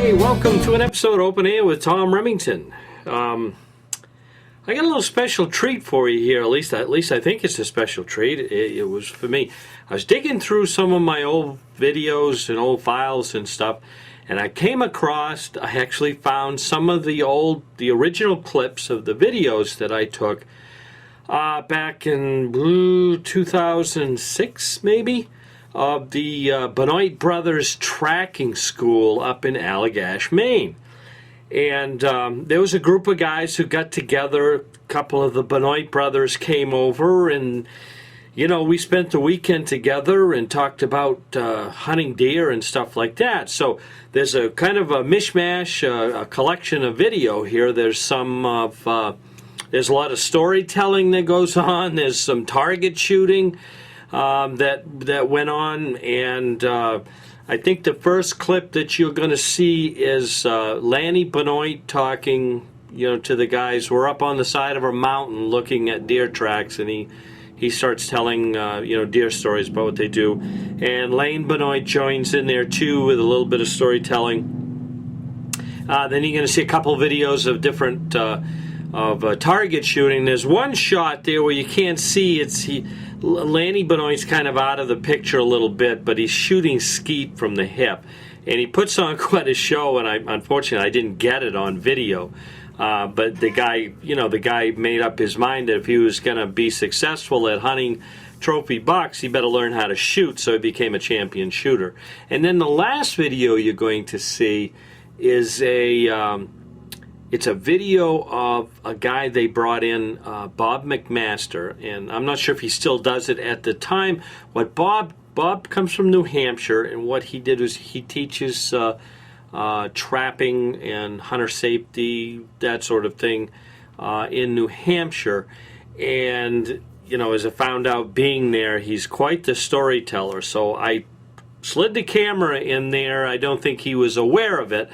Hey, welcome to an episode of Open Air with Tom Remington. I got a little special treat for you here. At least I think it's a special treat. It was for me. I was digging through some of my old videos and old files and stuff, and I came across, I actually found some of the original clips of the videos that I took back in 2006, maybe, of the Benoit Brothers tracking school up in Allagash, Maine. And there was a group of guys who got together. A couple of the Benoit brothers came over, and we spent the weekend together and talked about hunting deer and stuff like that. So there's a kind of a mishmash, a collection of video here. There's there's a lot of storytelling that goes on. There's some target shooting that went on, and I think the first clip that you're going to see is Lanny Benoit talking, to the guys. We're up on the side of a mountain looking at deer tracks, and he starts telling, deer stories about what they do. And Lane Benoit joins in there too with a little bit of storytelling. Then you're going to see a couple videos of different target shooting. There's one shot there where you can't see. Lanny Benoit's kind of out of the picture a little bit, but he's shooting skeet from the hip, and he puts on quite a show. And unfortunately I didn't get it on video, but the guy made up his mind that if he was going to be successful at hunting trophy bucks, he better learn how to shoot. So he became a champion shooter. And then the last video you're going to see is it's a video of a guy they brought in, Bob McMaster, and I'm not sure if he still does it at the time. Bob comes from New Hampshire, and what he did was he teaches trapping and hunter safety, that sort of thing, in New Hampshire. And as I found out being there, he's quite the storyteller. So I slid the camera in there. I don't think he was aware of it.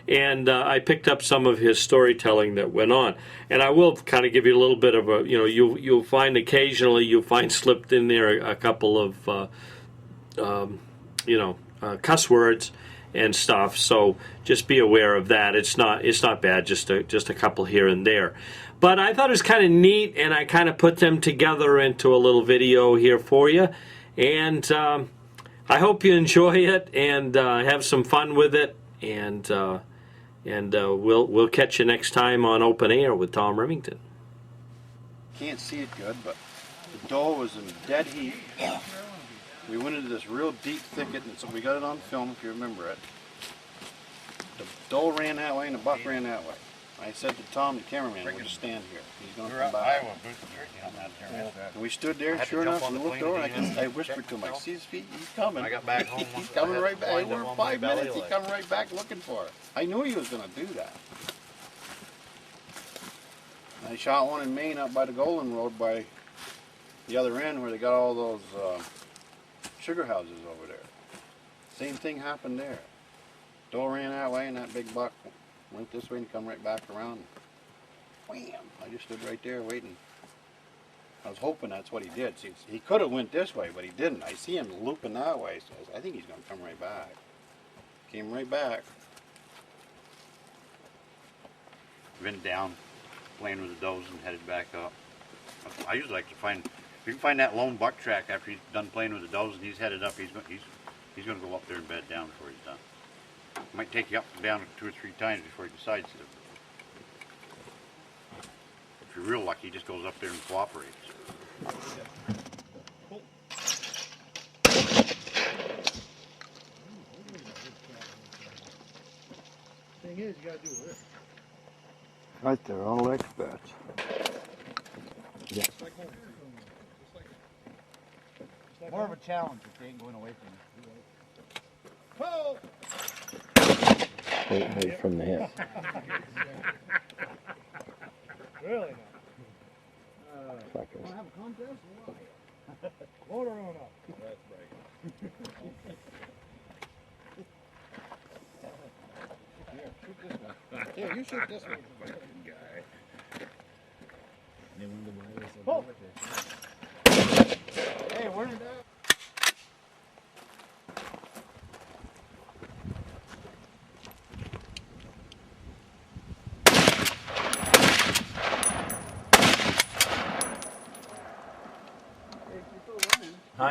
And I picked up some of his storytelling that went on. And I will kind of give you a little bit of a, you'll find slipped in there a couple of, cuss words and stuff. So just be aware of that. It's not bad, just a couple here and there. But I thought it was kind of neat, and I kind of put them together into a little video here for you. And I hope you enjoy it and have some fun with it. And we'll catch you next time on Open Air with Tom Remington. Can't see it good, but the doe was in dead heat. We went into this real deep thicket, and so we got it on film if you remember it. The doe ran that way and the buck ran that way. I said to Tom, the cameraman, we'll just stand here. He's going to come by. And we stood there, and sure enough, we looked over, and I whispered to him, see his feet? He's coming. I got back home. He's coming right back. We're 5 minutes, he's coming right back looking for it. I knew he was going to do that. And I shot one in Maine up by the Golden Road by the other end where they got all those sugar houses over there. Same thing happened there. Doe ran that way, and that big buck went this way and come right back around. Wham! I just stood right there waiting. I was hoping that's what he did. See, he could have went this way, but he didn't. I see him looping that way, so I think he's going to come right back. Came right back. Been down, playing with the does and headed back up. I usually like to find, if you can find that lone buck track after he's done playing with the does and he's headed up, he's going to go up there and bed down before he's done. It might take you up and down 2 or 3 times before he decides to. If you're real lucky, he just goes up there and cooperates. Thing is, you gotta do this. Right there, all experts. Yeah. More of a challenge if they ain't going away from you. Oh! Right from the hip. Really? Fuckers. Want to have a contest? Why? Load her on up. That's right. Here, shoot this one. Here, you shoot this one. Fucking guy. Oh. Hey, where did that?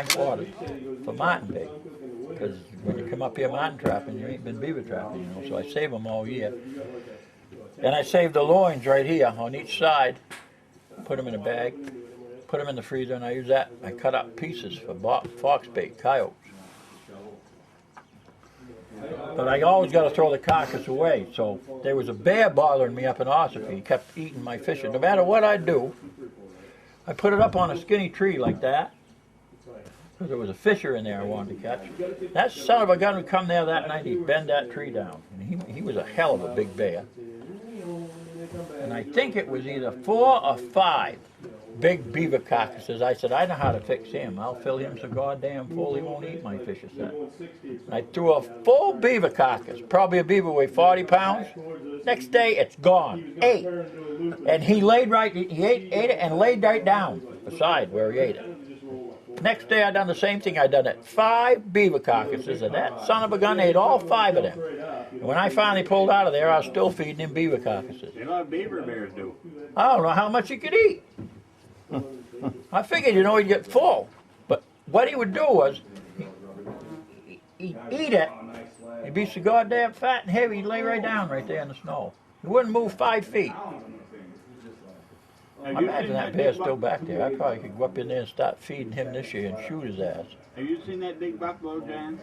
hindquarters for martin bait. Because when you come up here martin trapping, you ain't been beaver trapping, you know. So I save them all year. And I save the loins right here on each side. Put them in a bag. Put them in the freezer, and I use that. I cut up pieces for fox bait, coyotes. But I always got to throw the carcass away. So there was a bear bothering me up in Ossipee. He kept eating my fish. And no matter what I do, I put it up on a skinny tree like that. Because there was a fisher in there I wanted to catch. That son of a gun would come there that night. He'd bend that tree down. And he was a hell of a big bear. And I think it was either 4 or 5 big beaver carcasses. I said, I know how to fix him. I'll fill him so goddamn full he won't eat my fish. I threw a full beaver carcass, probably a beaver weighed 40 pounds. Next day, it's gone. Ate. And he laid right, he ate it and laid right down beside where he ate it. Next day, I done the same thing. I done it 5 beaver carcasses, and that son of a gun ate all 5 of them. And when I finally pulled out of there, I was still feeding him beaver carcasses. A lot of beaver bears do. I don't know how much he could eat. I figured, you know, he'd get full. But what he would do was, he'd eat it, he'd be so goddamn fat and heavy, he'd lay right down right there in the snow. He wouldn't move 5 feet. I imagine that bear's still back there. I probably could go up in there and start feeding him this year and shoot his ass. Have you seen that big buffalo, Jan?